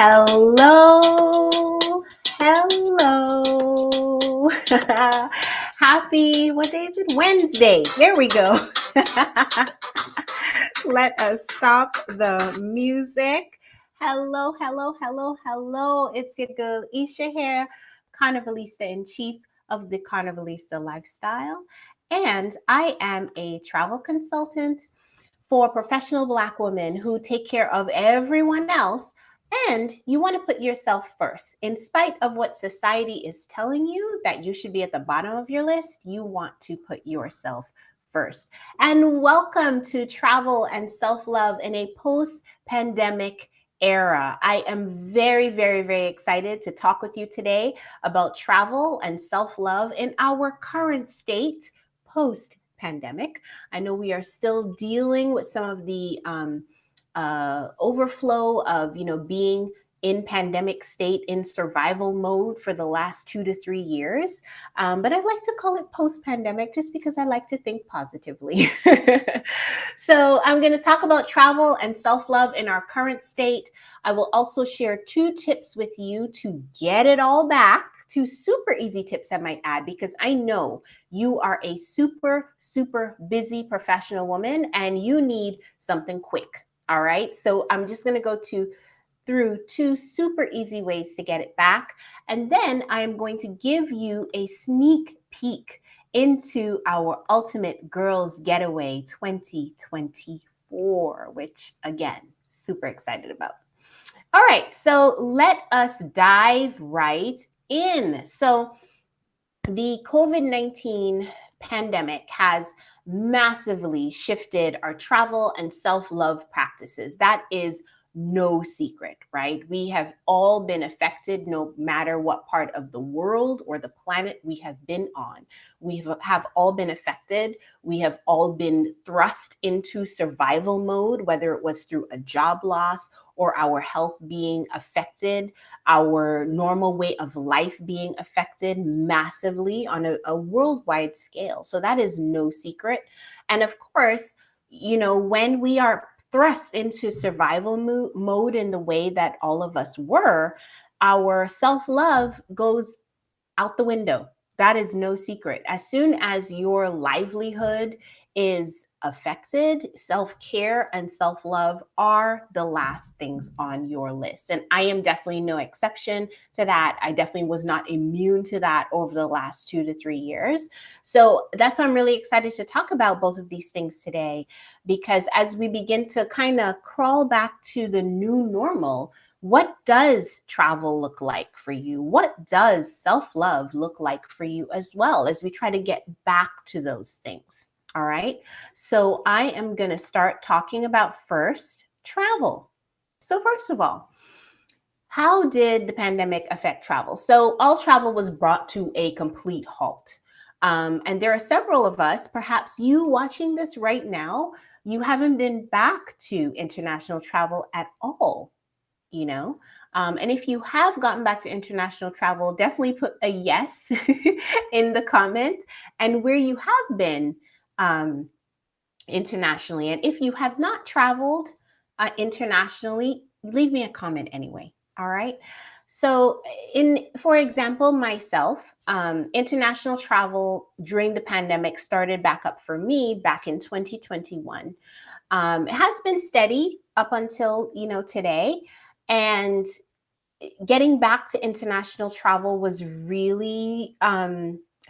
Hello, hello. Happy, what day is it? Wednesday. There we go. Let us stop the music. Hello, hello, hello, hello. It's your girl Esha here, Carnivalista in Chief of the Carnivalista Lifestyle. And I am a travel consultant for professional Black women who take care of everyone else. And you want to put yourself first. In spite of what society is telling you that you should be at the bottom of your list, you want to put yourself first. And welcome to Travel and Self-Love in a post-pandemic era. I am very, very, very excited to talk with you today about travel and self-love in our current state post-pandemic. I know we are still dealing with some of the overflow of, being in pandemic state in survival mode for the last 2 to 3 years. But I like to call it post-pandemic just because I like to think positively. So I'm going to talk about travel and self-love in our current state. I will also share 2 tips with you to get it all back. 2 super easy tips I might add, because I know you are a super, super busy professional woman and you need something quick. All right. So I'm just going to go through 2 super easy ways to get it back. And then I am going to give you a sneak peek into our Ultimate Girls Getaway 2024, which again, super excited about. All right. So let us dive right in. So the COVID-19 pandemic has massively shifted our travel and self-love practices. That is no secret, right? We have all been affected no matter what part of the world or the planet we have been on. We have all been affected. We have all been thrust into survival mode, whether it was through a job loss or our health being affected, our normal way of life being affected massively on a worldwide scale. So that is no secret. And of course, when we are thrust into survival mode in the way that all of us were, our self-love goes out the window. That is no secret. As soon as your livelihood is affected, self-care and self-love are the last things on your list. And I am definitely no exception to that. I definitely was not immune to that over the last 2 to 3 years. So that's why I'm really excited to talk about both of these things today, because as we begin to kind of crawl back to the new normal, what does travel look like for you? What does self-love look like for you as well, as we try to get back to those things? All right. So I am going to start talking about first travel. So first of all, how did the pandemic affect travel? So all travel was brought to a complete halt. And there are several of us, perhaps you watching this right now, you haven't been back to international travel at all. And if you have gotten back to international travel, definitely put a yes in the comment, and where you have been internationally. And if you have not traveled internationally, leave me a comment anyway. All right. So for example, myself, international travel during the pandemic started back up for me back in 2021. It has been steady up until, today. And getting back to international travel was really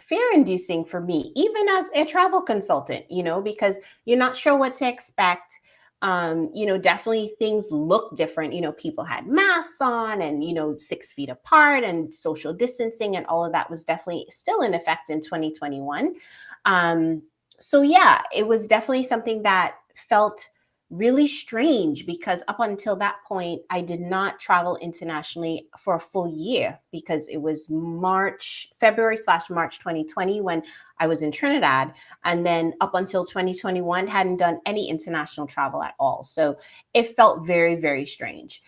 fear-inducing for me, even as a travel consultant, because you're not sure what to expect. Definitely things look different. People had masks on and, 6 feet apart, and social distancing and all of that was definitely still in effect in 2021. So yeah, it was definitely something that felt really strange, because up until that point, I did not travel internationally for a full year, because it was February/March 2020 when I was in Trinidad. And then up until 2021, hadn't done any international travel at all. So it felt very, very strange.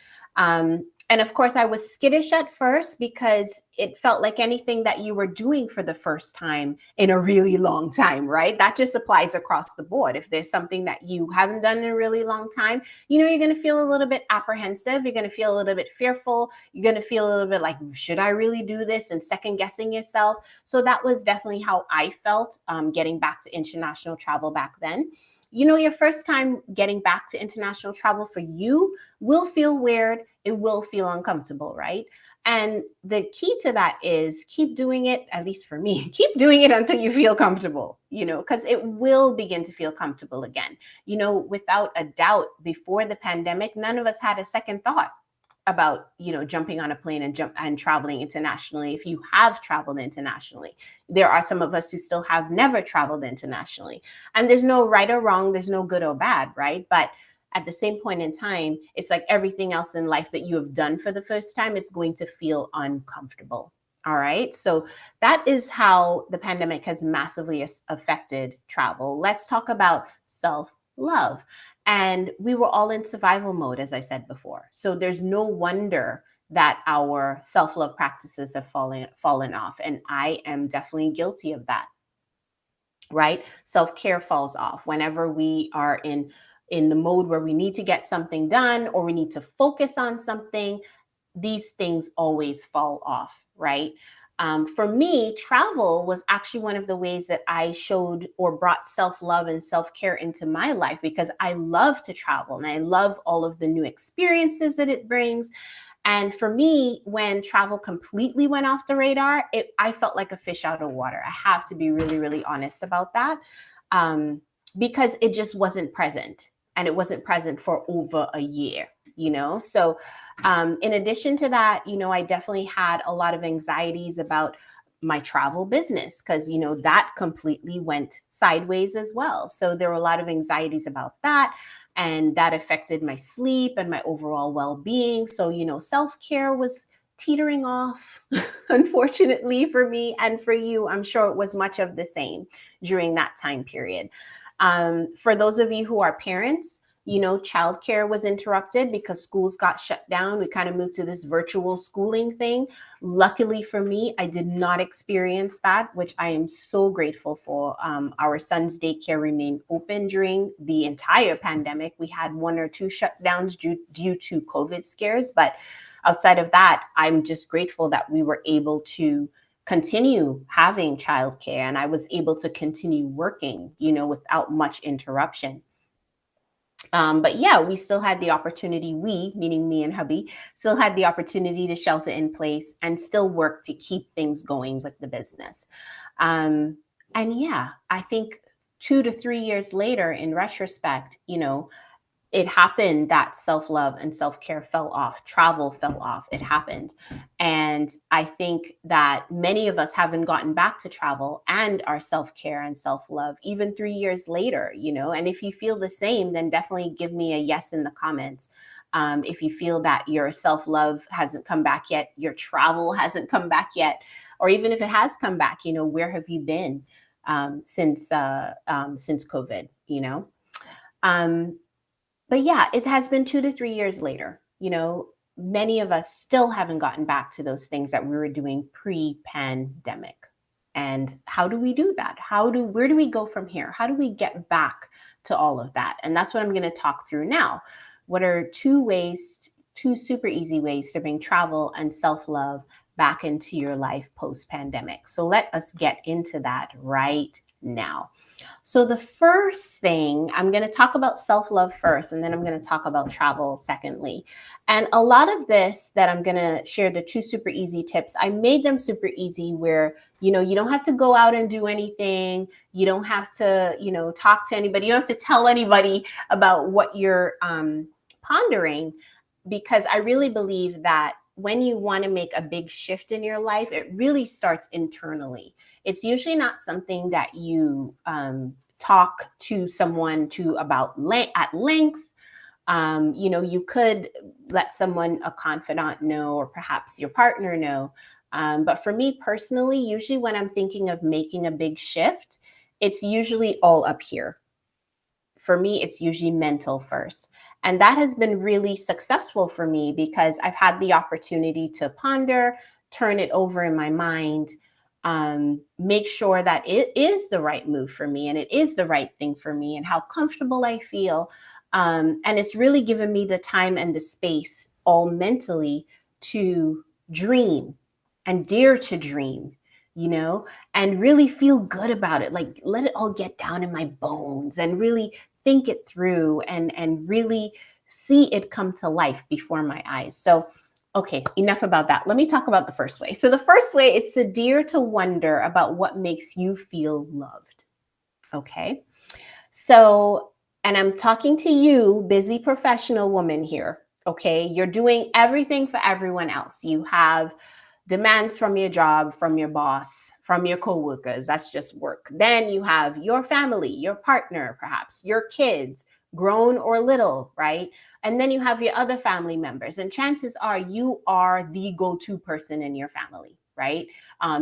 And of course, I was skittish at first because it felt like anything that you were doing for the first time in a really long time, right? That just applies across the board. If there's something that you haven't done in a really long time, you're going to feel a little bit apprehensive. You're going to feel a little bit fearful. You're going to feel a little bit like, should I really do this? And second guessing yourself. So that was definitely how I felt getting back to international travel back then. Your first time getting back to international travel for you will feel weird. It will feel uncomfortable, right? And the key to that is keep doing it, at least for me, keep doing it until you feel comfortable, because it will begin to feel comfortable again. Without a doubt, before the pandemic, none of us had a second thought about jumping on a plane and traveling internationally. If you have traveled internationally, there are some of us who still have never traveled internationally, and there's no right or wrong, there's no good or bad, right? But at the same point in time, it's like everything else in life that you have done for the first time, it's going to feel uncomfortable. All right, so that is how the pandemic has massively affected travel. Let's talk about self-love. And we were all in survival mode, as I said before. So there's no wonder that our self-love practices have fallen off. And I am definitely guilty of that, right? Self-care falls off whenever we are in the mode where we need to get something done or we need to focus on something. These things always fall off, right? For me, travel was actually one of the ways that I showed or brought self-love and self-care into my life, because I love to travel and I love all of the new experiences that it brings. And for me, when travel completely went off the radar, I felt like a fish out of water. I have to be really, really honest about that, because it just wasn't present. And it wasn't present for over a year. So in addition to that, I definitely had a lot of anxieties about my travel business, because that completely went sideways as well. So there were a lot of anxieties about that, and that affected my sleep and my overall well-being. So self-care was teetering off, unfortunately, for me and for you. I'm sure it was much of the same during that time period. For those of you who are parents, childcare was interrupted because schools got shut down. We kind of moved to this virtual schooling thing. Luckily for me, I did not experience that, which I am so grateful for. Our son's daycare remained open during the entire pandemic. We had one or two shutdowns due to COVID scares, but outside of that, I'm just grateful that we were able to continue having childcare, and I was able to continue working, without much interruption. But yeah, we still had the opportunity, we, meaning me and hubby, still had the opportunity to shelter in place and still work to keep things going with the business. And yeah, I think 2 to 3 years later, in retrospect, it happened that self-love and self-care fell off, travel fell off, it happened. And I think that many of us haven't gotten back to travel and our self-care and self-love even 3 years later, and if you feel the same, then definitely give me a yes in the comments. If you feel that your self-love hasn't come back yet, your travel hasn't come back yet, or even if it has come back, where have you been since COVID, But yeah, it has been 2 to 3 years later. Many of us still haven't gotten back to those things that we were doing pre-pandemic. And how do we do that? Where do we go from here? How do we get back to all of that? And that's what I'm going to talk through now. What are two super easy ways to bring travel and self-love back into your life post-pandemic? So let us get into that right now. So the first thing, I'm going to talk about self-love first, and then I'm going to talk about travel secondly. And a lot of this that I'm going to share, the two super easy tips, I made them super easy where, you don't have to go out and do anything. You don't have to, talk to anybody. You don't have to tell anybody about what you're pondering, because I really believe that when you want to make a big shift in your life, it really starts internally. It's usually not something that you talk to someone about at length. You could let someone, a confidant, know, or perhaps your partner know. But for me personally, usually when I'm thinking of making a big shift, it's usually all up here for me, it's usually mental first. And that has been really successful for me because I've had the opportunity to ponder, turn it over in my mind, make sure that it is the right move for me and it is the right thing for me and how comfortable I feel. And it's really given me the time and the space all mentally to dream and dare to dream, you know, and really feel good about it. Like let it all get down in my bones and really think it through and really see it come to life before my eyes. So okay, enough about that. Let me talk about the first way. So the first way is to dare to wonder about what makes you feel loved. Okay. So, and I'm talking to you, busy professional woman here. Okay. You're doing everything for everyone else. You have demands from your job, from your boss, from your coworkers. That's just work. Then you have your family, your partner, perhaps your kids, grown or little, right? And then you have your other family members. And chances are you are the go-to person in your family, right?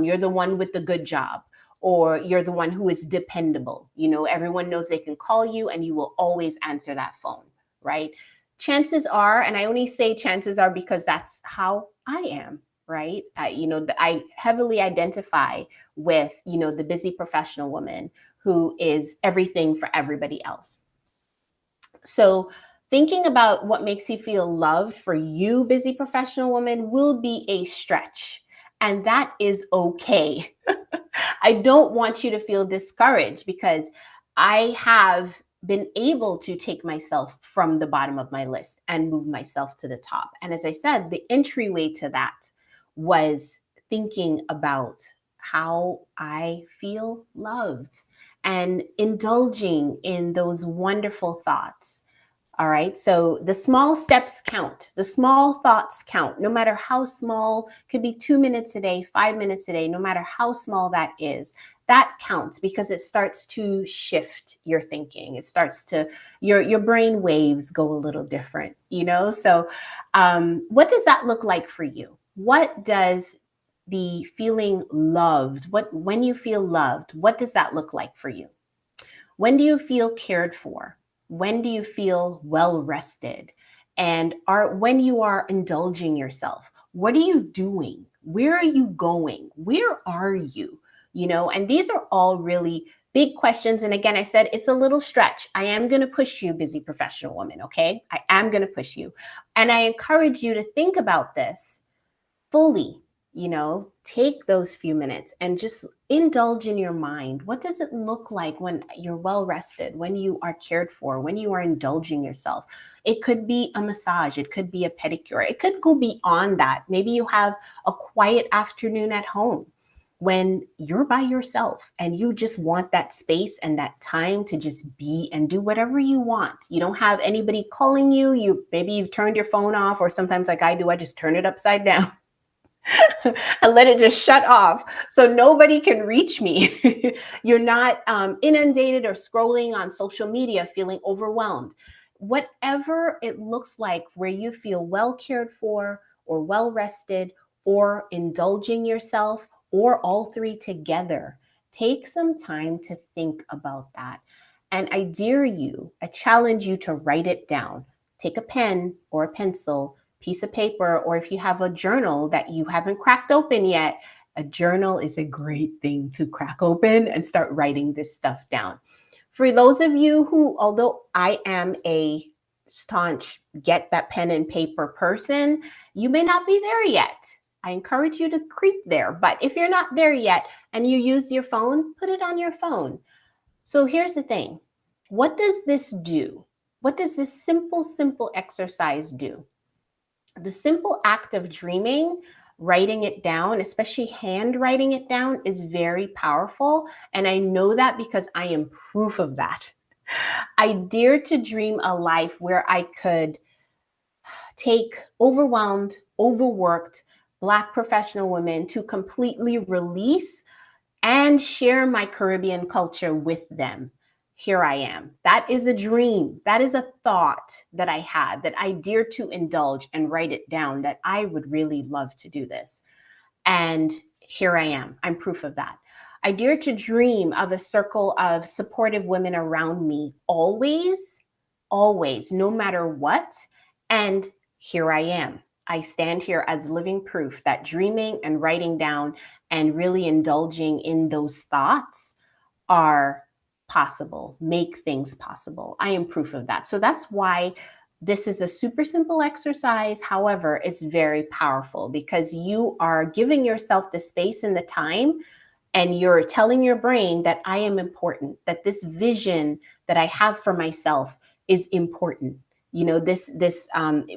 You're the one with the good job, or you're the one who is dependable. You know, everyone knows they can call you and you will always answer that phone, right? Chances are, and I only say chances are because that's how I am, right? I heavily identify with, the busy professional woman who is everything for everybody else. So thinking about what makes you feel loved for you, busy professional woman, will be a stretch. And that is okay. I don't want you to feel discouraged because I have been able to take myself from the bottom of my list and move myself to the top. And as I said, the entryway to that was thinking about how I feel loved and indulging in those wonderful thoughts. All right. So the small steps count. The small thoughts count, no matter how small. Could be 2 minutes a day, 5 minutes a day, no matter how small that is. That counts because it starts to shift your thinking. It starts to, your brain waves go a little different, So what does that look like for you? What does the feeling loved, when you feel loved, what does that look like for you? When do you feel cared for? When do you feel well rested? And when you are indulging yourself, what are you doing? Where are you going? Where are you? And these are all really big questions. And again, I said it's a little stretch. I am going to push you, busy professional woman. Okay. I am going to push you. And I encourage you to think about this fully. Take those few minutes and just indulge in your mind. What does it look like when you're well rested, when you are cared for, when you are indulging yourself? It could be a massage, it could be a pedicure, it could go beyond that. Maybe you have a quiet afternoon at home when you're by yourself and you just want that space and that time to just be and do whatever you want. You don't have anybody calling you. Maybe you've turned your phone off, or sometimes like I do, I just turn it upside down. And let it just shut off so nobody can reach me. You're not inundated or scrolling on social media feeling overwhelmed. Whatever it looks like where you feel well cared for or well rested or indulging yourself or all three together, take some time to think about that. And I challenge you to write it down. Take a pen or a pencil, piece of paper, or if you have a journal that you haven't cracked open yet, a journal is a great thing to crack open and start writing this stuff down. For those of you who, although I am a staunch get that pen and paper person, you may not be there yet. I encourage you to creep there. But if you're not there yet and you use your phone, put it on your phone. So here's the thing. What does this do? What does this simple exercise do? The simple act of dreaming, writing it down, especially handwriting it down, is very powerful. And I know that because I am proof of that. I dare to dream a life where I could take overwhelmed, overworked Black professional women to completely release and share my Caribbean culture with them. Here I am. That is a dream. That is a thought that I had, that I dare to indulge and write it down, that I would really love to do this. And here I am. I'm proof of that. I dare to dream of a circle of supportive women around me always, always, no matter what. And here I am. I stand here as living proof that dreaming and writing down and really indulging in those thoughts are possible, make things possible. I am proof of that. So that's why this is a super simple exercise. However, it's very powerful because you are giving yourself the space and the time, and you're telling your brain that I am important, that this vision that I have for myself is important. You know, this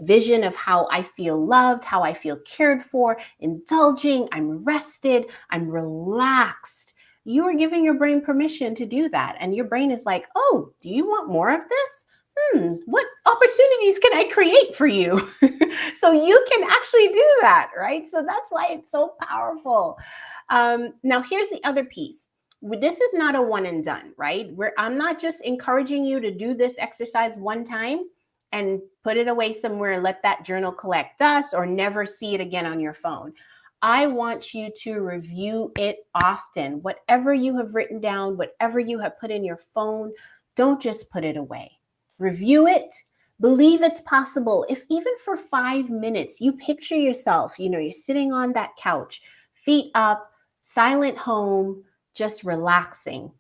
vision of how I feel loved, how I feel cared for, indulging, I'm rested, I'm relaxed. You are giving your brain permission to do that. And your brain is like, oh, do you want more of this? What opportunities can I create for you? So you can actually do that, right? So that's why it's so powerful. Now, here's the other piece. This is not a one and done, right? I'm not just encouraging you to do this exercise one time and put it away somewhere and let that journal collect dust or never see it again on your phone. I want you to review it often. Whatever you have written down, whatever you have put in your phone, don't just put it away. Review it. Believe it's possible. If even for 5 minutes, you picture yourself, you're sitting on that couch, feet up, silent home, just relaxing.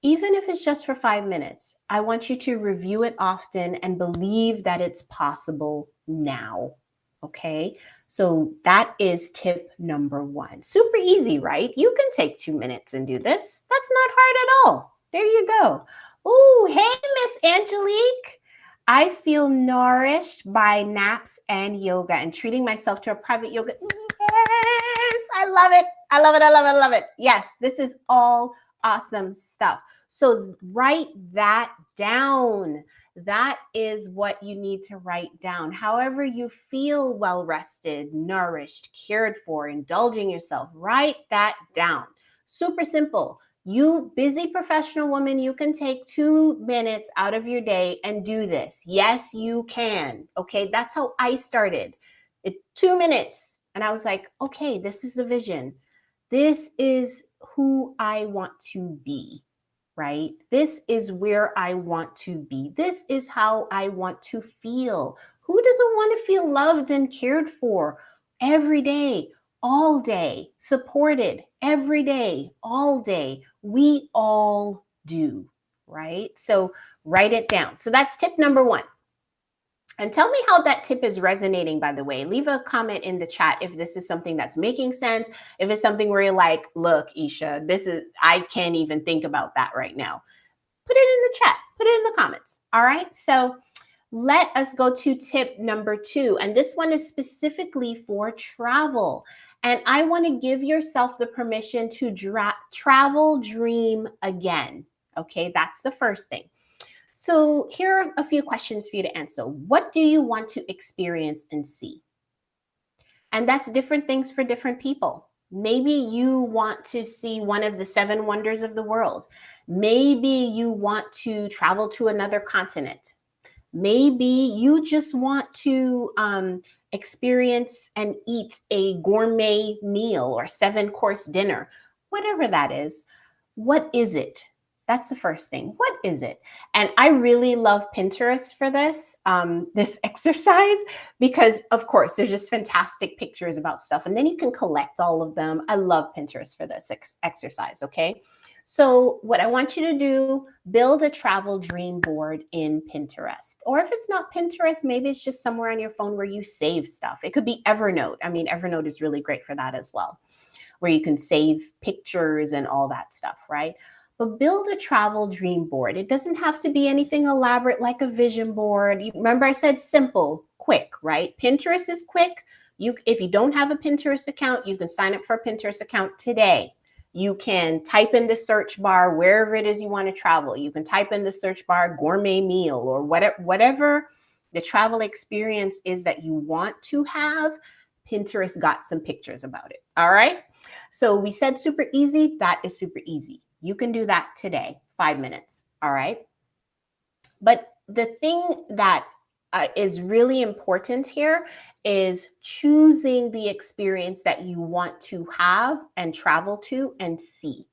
Even if it's just for 5 minutes, I want you to review it often and believe that it's possible now. Okay, so that is tip number 1. Super easy, right? You can take 2 minutes and do this. That's not hard at all. There you go. Oh, hey, Miss Angelique. I feel nourished by naps and yoga and treating myself to a private yoga. Yes, I love it. I love it. I love it. I love it. Yes, this is all awesome stuff. So write that down. That is what you need to write down. However you feel well rested, nourished, cared for, indulging yourself, write that down. Super simple. You busy professional woman, you can take 2 minutes out of your day and do this. Yes, you can. Okay, that's how I started. 2 minutes. And I was like, okay, this is the vision. This is who I want to be, right? This is where I want to be. This is how I want to feel. Who doesn't want to feel loved and cared for every day, all day, supported every day, all day? We all do, right? So write it down. So that's tip number 1. And tell me how that tip is resonating, by the way. Leave a comment in the chat if this is something that's making sense. If it's something where you're like, look, Esha, I can't even think about that right now. Put it in the chat. Put it in the comments. All right. So let us go to tip number 2. And this one is specifically for travel. And I want to give yourself the permission to travel dream again. Okay. That's the first thing. So here are a few questions for you to answer. What do you want to experience and see? And that's different things for different people. Maybe you want to see one of the 7 wonders of the world. Maybe you want to travel to another continent. Maybe you just want to experience and eat a gourmet meal or 7-course dinner. Whatever that is, what is it? That's the first thing. What is it? And I really love Pinterest for this exercise because, of course, there's just fantastic pictures about stuff. And then you can collect all of them. I love Pinterest for this exercise, okay? So what I want you to do, build a travel dream board in Pinterest. Or if it's not Pinterest, maybe it's just somewhere on your phone where you save stuff. It could be Evernote. I mean, Evernote is really great for that as well, where you can save pictures and all that stuff, right? But build a travel dream board. It doesn't have to be anything elaborate like a vision board. Remember I said simple, quick, right? Pinterest is quick. If you don't have a Pinterest account, you can sign up for a Pinterest account today. You can type in the search bar wherever it is you want to travel. You can type in the search bar gourmet meal or whatever the travel experience is that you want to have. Pinterest got some pictures about it. All right. So we said super easy. That is super easy. You can do that today, 5 minutes. All right. But the thing that is really important here is choosing the experience that you want to have and travel to and see.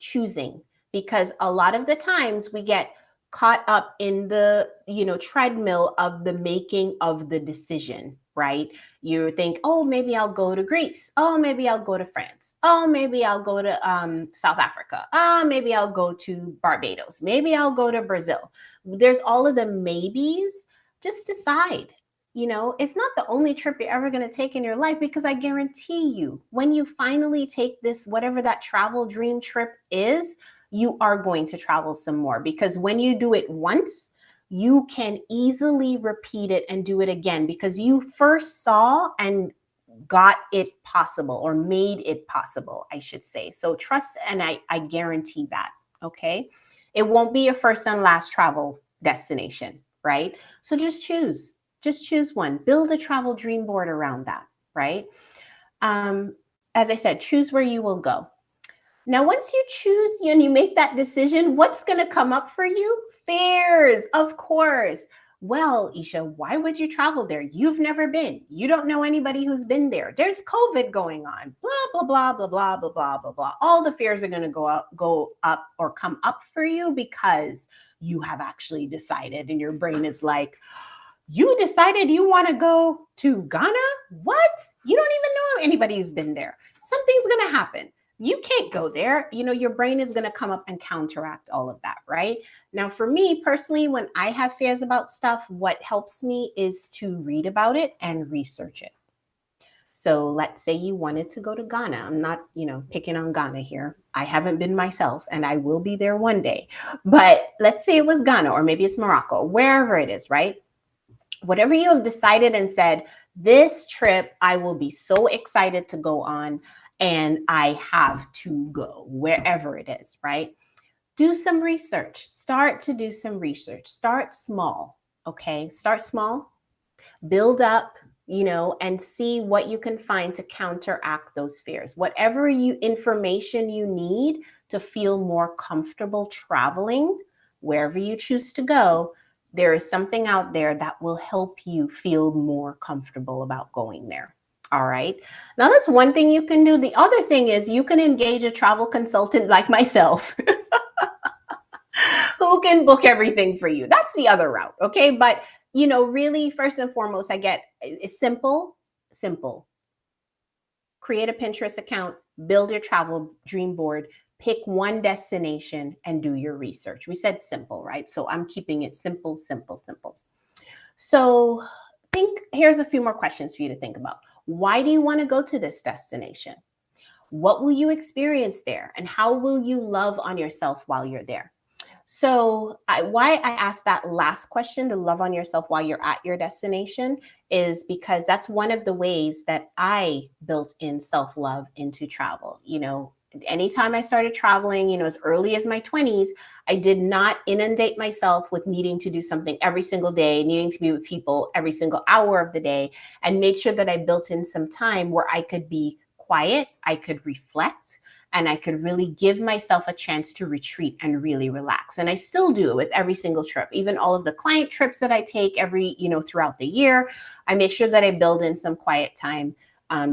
choosing, because a lot of the times we get caught up in the, treadmill of the making of the decision, right? You think, oh, maybe I'll go to Greece. Oh, maybe I'll go to France. Oh, maybe I'll go to South Africa. Maybe I'll go to Barbados. Maybe I'll go to Brazil. There's all of the maybes. Just decide. It's not the only trip you're ever going to take in your life, because I guarantee you, when you finally take this, whatever that travel dream trip is, you are going to travel some more, because when you do it once, you can easily repeat it and do it again, because you first saw and got it possible, or made it possible, I should say. So trust, and I guarantee that, okay? It won't be your first and last travel destination, right? So just choose one. Build a travel dream board around that, right? As I said, choose where you will go. Now, once you choose and you make that decision, what's going to come up for you? Fears, of course. Well, Esha, why would you travel there? You've never been. You don't know anybody who's been there. There's COVID going on. Blah, blah, blah, blah, blah, blah, blah, blah, blah. All the fears are going to go up or come up for you, because you have actually decided, and your brain is like, you decided you want to go to Ghana? What? You don't even know anybody who's been there. Something's going to happen. You can't go there. Your brain is going to come up and counteract all of that, right? Now, for me personally, when I have fears about stuff, what helps me is to read about it and research it. So let's say you wanted to go to Ghana. I'm not, picking on Ghana here. I haven't been myself, and I will be there one day. But let's say it was Ghana, or maybe it's Morocco, wherever it is, right? Whatever you have decided and said, this trip, I will be so excited to go on, and I have to go wherever it is, right? Do some research. Start to do some research. Start small, okay? Start small, build up, and see what you can find to counteract those fears. Whatever information you need to feel more comfortable traveling, wherever you choose to go, there is something out there that will help you feel more comfortable about going there. All right. Now, that's one thing you can do. The other thing is you can engage a travel consultant like myself who can book everything for you. That's the other route. Okay. But, really, first and foremost, it's simple. Create a Pinterest account, build your travel dream board, pick one destination, and do your research. We said simple, right? So I'm keeping it simple. So here's a few more questions for you to think about. Why do you want to go to this destination? What will you experience there? And how will you love on yourself while you're there? So why I asked that last question, to love on yourself while you're at your destination, is because that's one of the ways that I built in self-love into travel. Anytime I started traveling, as early as my 20s, I did not inundate myself with needing to do something every single day, needing to be with people every single hour of the day, and made sure that I built in some time where I could be quiet, I could reflect, and I could really give myself a chance to retreat and really relax. And I still do it with every single trip, even all of the client trips that I take throughout the year. I make sure that I build in some quiet time.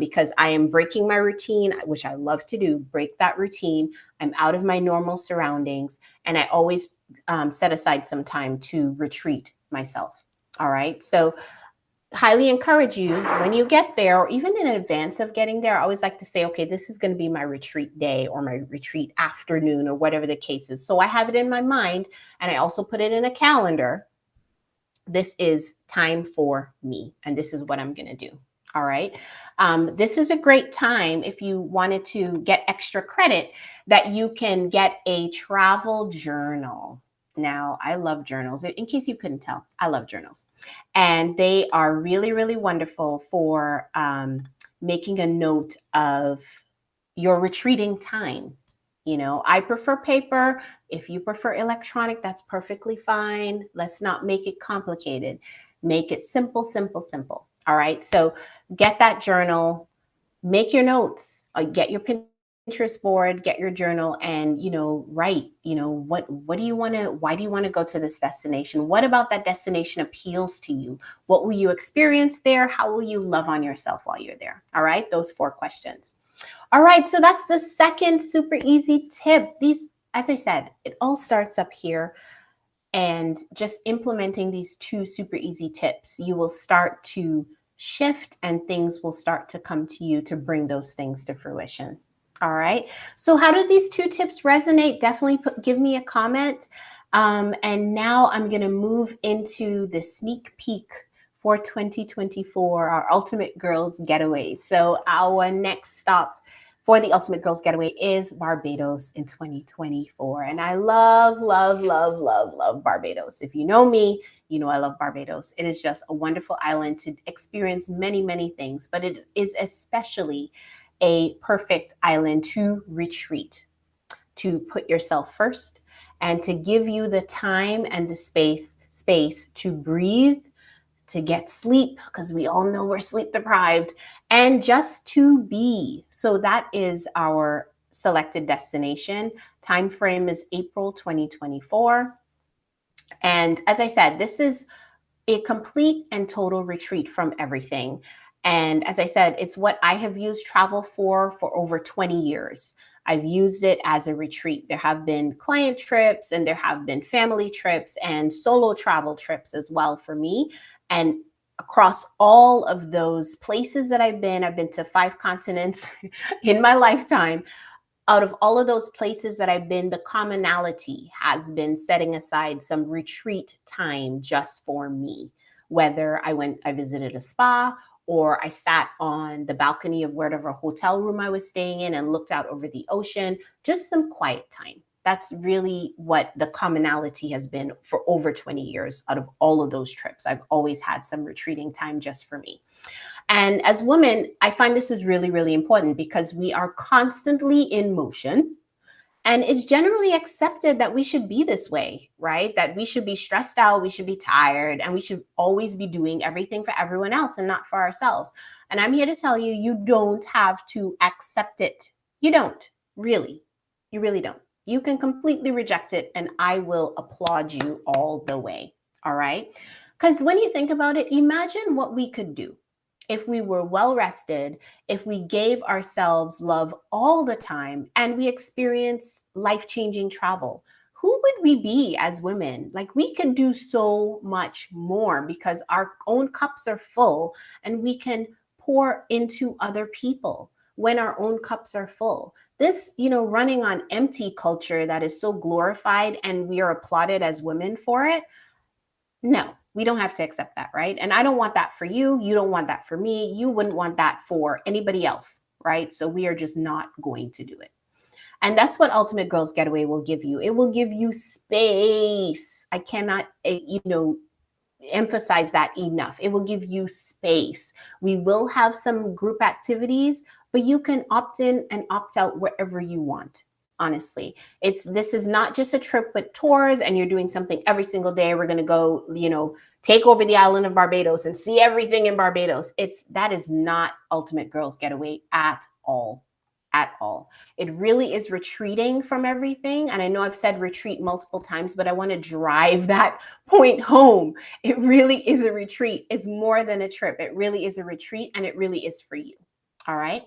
Because I am breaking my routine, which I love to do, break that routine. I'm out of my normal surroundings, and I always set aside some time to retreat myself. All right. So highly encourage you, when you get there, or even in advance of getting there, I always like to say, okay, this is going to be my retreat day or my retreat afternoon, or whatever the case is. So I have it in my mind, and I also put it in a calendar. This is time for me, and this is what I'm going to do. All right. This is a great time, if you wanted to get extra credit, that you can get a travel journal. Now, I love journals. In case you couldn't tell, I love journals. And they are really, really wonderful for making a note of your retreating time. I prefer paper. If you prefer electronic, that's perfectly fine. Let's not make it complicated. Make it simple. All right. So get that journal, make your notes, get your Pinterest board, get your journal, and, write, what do you want to, why do you want to go to this destination? What about that destination appeals to you? What will you experience there? How will you love on yourself while you're there? All right. Those 4 questions. All right, so that's the second super easy tip. These, as I said, it all starts up here. And just implementing these two super easy tips, you will start to shift and things will start to come to you to bring those things to fruition. All right. So, how do these two tips resonate? Definitely give me a comment. And now I'm going to move into the sneak peek for 2024, our Ultimate Girls Getaway. So, our next stop for the Ultimate Girls Getaway is Barbados in 2024. And I love, love, love, love, love Barbados. If you know me, you know I love Barbados. It is just a wonderful island to experience many, many things, but it is especially a perfect island to retreat, to put yourself first, and to give you the time and the space to breathe, to get sleep, because we all know we're sleep deprived, and just to be. So that is our selected destination. Time frame is April 2024. And as I said, this is a complete and total retreat from everything. And as I said, it's what I have used travel for over 20 years. I've used it as a retreat. There have been client trips and there have been family trips and solo travel trips as well for me. And across all of those places that I've been to 5 continents in my lifetime. Out of all of those places that I've been, the commonality has been setting aside some retreat time just for me. Whether I visited a spa, or I sat on the balcony of whatever hotel room I was staying in and looked out over the ocean, just some quiet time. That's really what the commonality has been for over 20 years. Out of all of those trips, I've always had some retreating time just for me. And as women, I find this is really, really important because we are constantly in motion. And it's generally accepted that we should be this way, right? That we should be stressed out, we should be tired, and we should always be doing everything for everyone else and not for ourselves. And I'm here to tell you, you don't have to accept it. You don't, really. You really don't. You can completely reject it, and I will applaud you all the way. All right? Because when you think about it, imagine what we could do if we were well rested, if we gave ourselves love all the time and we experience life-changing travel. Who would we be as women? Like, we could do so much more because our own cups are full and we can pour into other people when our own cups are full. This, running on empty culture that is so glorified and we are applauded as women for it. No, we don't have to accept that, right? And I don't want that for you. You don't want that for me. You wouldn't want that for anybody else, right? So we are just not going to do it. And that's what Ultimate Girls Getaway will give you. It will give you space. I cannot, emphasize that enough. It will give you space. We will have some group activities, but you can opt in and opt out wherever you want. Honestly, this is not just a trip with tours and you're doing something every single day. We're going to go, take over the island of Barbados and see everything in Barbados. That is not Ultimate Girls Getaway at all. At all. It really is retreating from everything. And I know I've said retreat multiple times, but I want to drive that point home. It really is a retreat. It's more than a trip. It really is a retreat, and it really is for you. All right.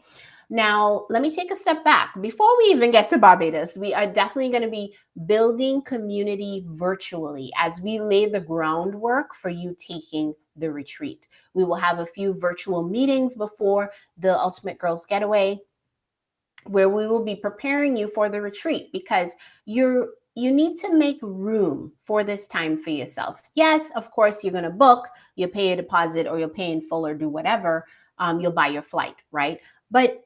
Now, let me take a step back. Before we even get to Barbados, we are definitely going to be building community virtually as we lay the groundwork for you taking the retreat. We will have a few virtual meetings before the Ultimate Girls Getaway, where we will be preparing you for the retreat, because you need to make room for this time for yourself. Yes, of course, you're going to book, you'll pay a deposit, or you'll pay in full, or do whatever. You'll buy your flight, right? But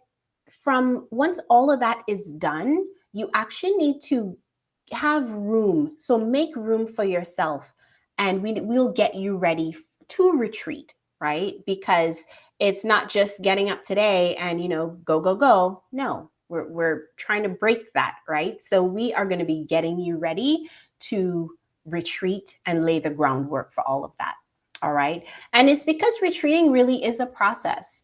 from once all of that is done, you actually need to have room. So make room for yourself, and we'll get you ready to retreat, right? Because it's not just getting up today and, go, go, go. No, we're trying to break that, right? So we are going to be getting you ready to retreat and lay the groundwork for all of that. All right. And it's because retreating really is a process.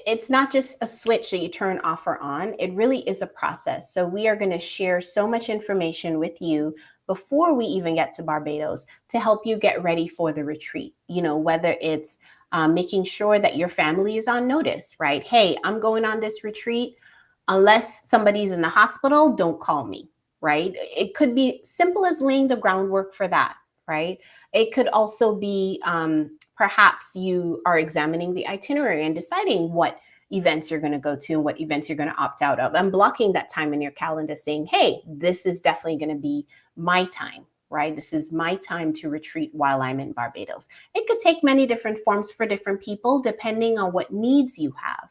it's not just a switch that you turn off or on. It really is a process. So we are going to share so much information with you before we even get to Barbados to help you get ready for the retreat. You know, whether it's making sure that your family is on notice, right? Hey, I'm going on this retreat. Unless somebody's in the hospital, don't call me, right? It could be simple as laying the groundwork for that, right? It could also be perhaps you are examining the itinerary and deciding what events you're going to go to and what events you're going to opt out of, and blocking that time in your calendar saying, hey, this is definitely going to be my time, right? This is my time to retreat while I'm in Barbados. It could take many different forms for different people depending on what needs you have,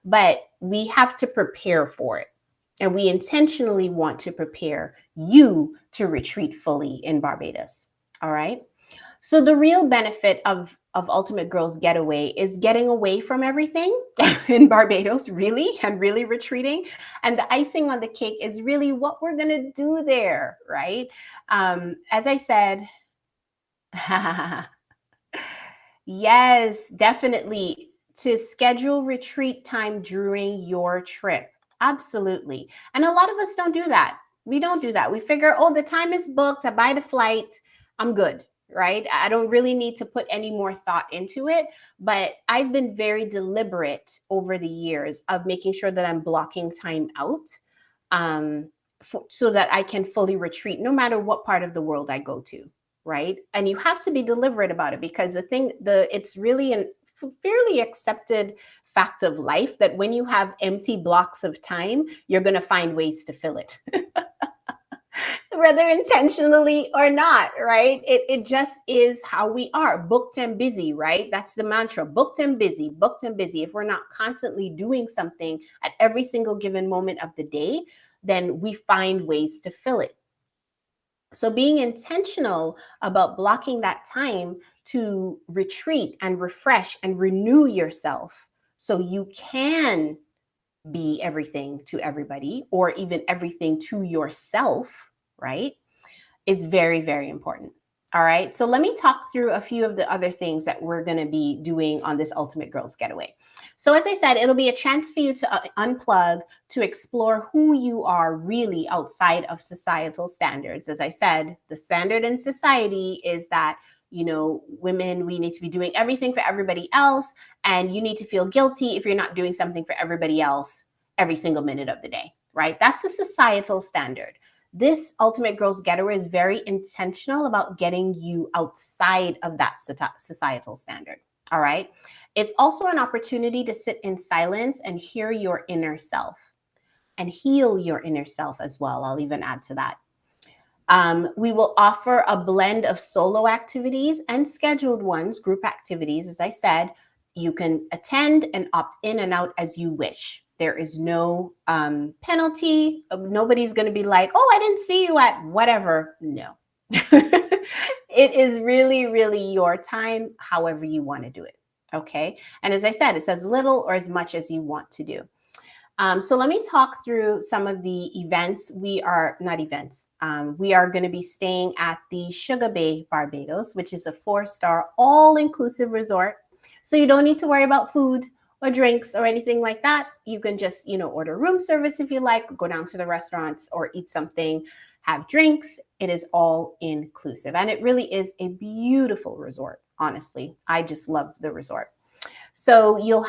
but we have to prepare for it. And we intentionally want to prepare you to retreat fully in Barbados. All right. So the real benefit of Ultimate Girls Getaway is getting away from everything in Barbados, really, and really retreating. And the icing on the cake is really what we're going to do there, right? As I said, yes, definitely to schedule retreat time during your trip. Absolutely. And a lot of us don't do that. We don't do that. We figure, oh, the time is booked. I buy the flight. I'm good, right? I don't really need to put any more thought into it. But I've been very deliberate over the years of making sure that I'm blocking time out so that I can fully retreat no matter what part of the world I go to. Right. And you have to be deliberate about it because it's really a fairly accepted fact of life that when you have empty blocks of time, you're going to find ways to fill it, whether intentionally or not. Right. It just is how we are, booked and busy. Right. That's the mantra, booked and busy, booked and busy. If we're not constantly doing something at every single given moment of the day, then we find ways to fill it. So being intentional about blocking that time to retreat and refresh and renew yourself so you can be everything to everybody or even everything to yourself, right, is very, very important. All right. So let me talk through a few of the other things that we're going to be doing on this Ultimate Girls Getaway. So as I said, it'll be a chance for you to unplug, to explore who you are really outside of societal standards. As I said, the standard in society is that, you know, women, we need to be doing everything for everybody else. And you need to feel guilty if you're not doing something for everybody else every single minute of the day, right? That's a societal standard. This Ultimate Girls Getaway is very intentional about getting you outside of that societal standard. All right. It's also an opportunity to sit in silence and hear your inner self and heal your inner self as well. I'll even add to that. We will offer a blend of solo activities and scheduled ones, group activities. As I said, you can attend and opt in and out as you wish. There is no penalty. Nobody's going to be like, oh, I didn't see you at whatever. No. It is really, really your time, however you want to do it. Okay. And as I said, it's as little or as much as you want to do. So let me talk through some of the events. We are going to be staying at the Sugar Bay, Barbados, which is a 4-star all-inclusive resort. So you don't need to worry about food or drinks or anything like that. You can just, order room service if you like, go down to the restaurants or eat something, have drinks. It is all inclusive. And it really is a beautiful resort. Honestly, I just love the resort. So we'll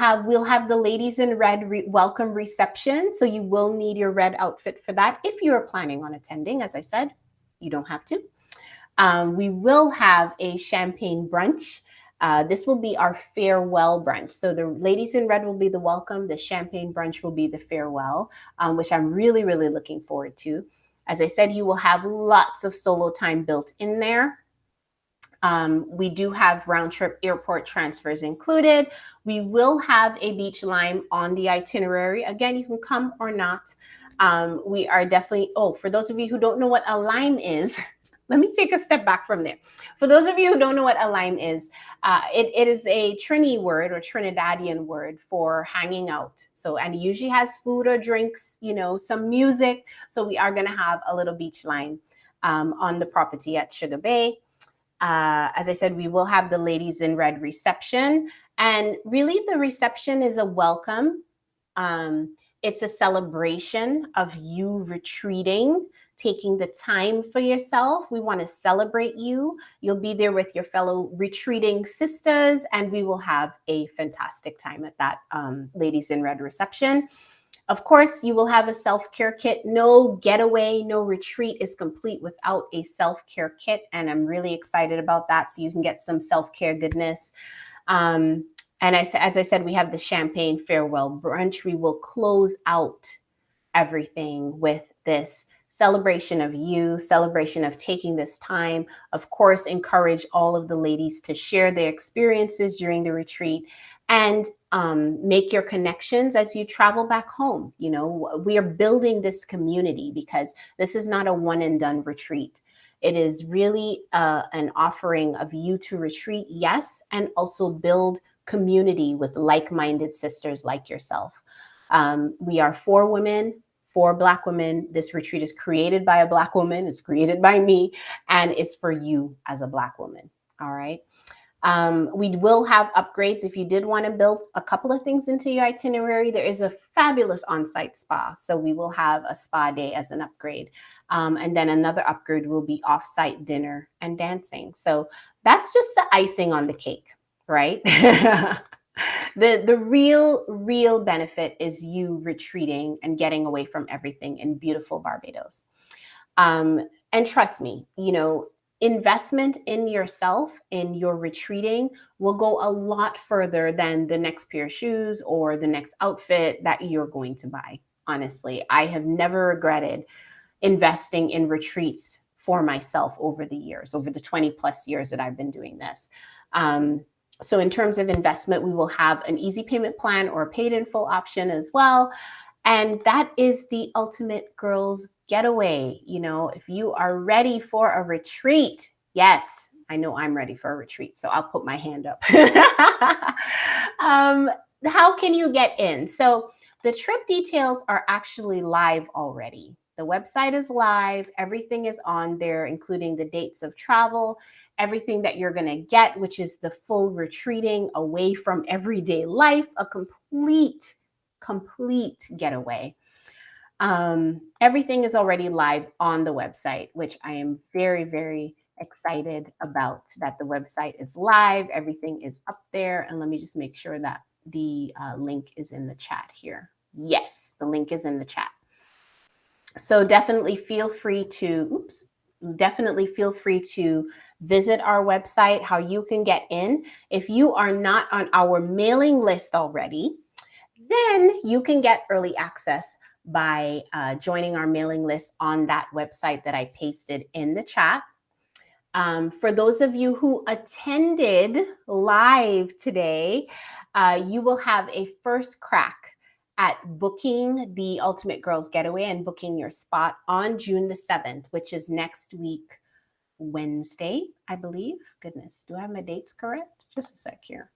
have the ladies in red welcome reception. So you will need your red outfit for that. If you are planning on attending, as I said, you don't have to. We will have a champagne brunch. This will be our farewell brunch. So the ladies in red will be the welcome. The champagne brunch will be the farewell, which I'm really, really looking forward to. As I said, you will have lots of solo time built in there. We do have round trip airport transfers included. We will have a beach lime on the itinerary. Again, you can come or not. We are definitely, for those of you who don't know what a lime is, let me take a step back from there. For those of you who don't know what a lime is, it is a Trini word or Trinidadian word for hanging out. So, and it usually has food or drinks, some music. So we are going to have a little beach lime on the property at Sugar Bay. As I said, we will have the ladies in red reception. And really, the reception is a welcome. It's a celebration of you retreating, taking the time for yourself. We want to celebrate you. You'll be there with your fellow retreating sisters, and we will have a fantastic time at that Ladies in Red reception. Of course, you will have a self-care kit. No getaway, no retreat is complete without a self-care kit, and I'm really excited about that, so you can get some self-care goodness. And as I said, we have the champagne farewell brunch. We will close out everything with this celebration of you, celebration of taking this time. Of course, encourage all of the ladies to share their experiences during the retreat and make your connections as you travel back home. You know, we are building this community because this is not a one and done retreat. It is really an offering of you to retreat, yes, and also build community with like-minded sisters like yourself. We are 4 women, 4 Black women. This retreat is created by a Black woman. It's created by me, and it's for you as a Black woman. All right. We will have upgrades. If you did want to build a couple of things into your itinerary, there is a fabulous on-site spa. So we will have a spa day as an upgrade. And then another upgrade will be off-site dinner and dancing. So that's just the icing on the cake, right? The real benefit is you retreating and getting away from everything in beautiful Barbados. And trust me, you know, investment in yourself, in your retreating, will go a lot further than the next pair of shoes or the next outfit that you're going to buy. Honestly, I have never regretted investing in retreats for myself over the years, over the 20 plus years that I've been doing this. So in terms of investment, we will have an easy payment plan or a paid in full option as well. And that is the ultimate girls getaway. You know, if you are ready for a retreat, yes, I know I'm ready for a retreat, so I'll put my hand up. How can you get in? So the trip details are actually live already. The website is live. Everything is on there, including the dates of travel, everything that you're going to get, which is the full retreating away from everyday life, a complete getaway. Everything is already live on the website, which I am very excited about, that the website is live. Everything is up there. And let me just make sure that the link is in the chat here. Yes, the link is in the chat. So definitely feel free to, visit our website, how you can get in. If you are not on our mailing list already, then you can get early access by joining our mailing list on that website that I pasted in the chat. For those of you who attended live today, you will have a first crack at booking the Ultimate Girls Getaway and booking your spot on June the 7th, which is next week, Wednesday, I believe. Goodness, do I have my dates correct? Just a sec here.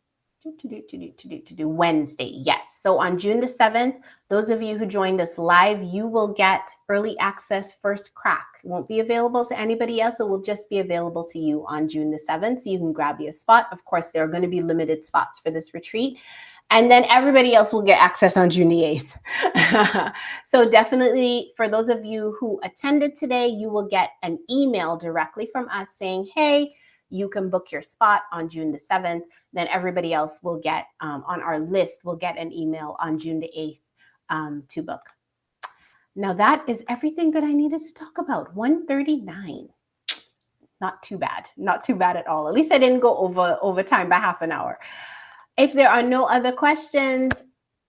Wednesday, yes. So on June the 7th, those of you who joined us live, you will get early access first crack. It won't be available to anybody else. It will just be available to you on June the 7th. So you can grab your spot. Of course, there are going to be limited spots for this retreat. And then everybody else will get access on June the 8th. So definitely, for those of you who attended today, you will get an email directly from us saying, hey, you can book your spot on June the 7th. Then everybody else will get, on our list, will get an email on June the 8th to book. Now that is everything that I needed to talk about. 1:39. Not too bad. Not too bad at all. At least I didn't go over time by half an hour. If there are no other questions,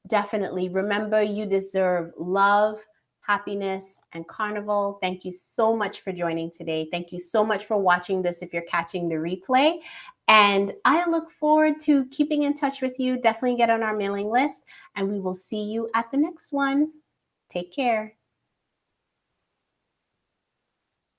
definitely remember you deserve love, happiness, and Carnival. Thank you so much for joining today. Thank you so much for watching this if you're catching the replay. And I look forward to keeping in touch with you. Definitely get on our mailing list, and we will see you at the next one. Take care.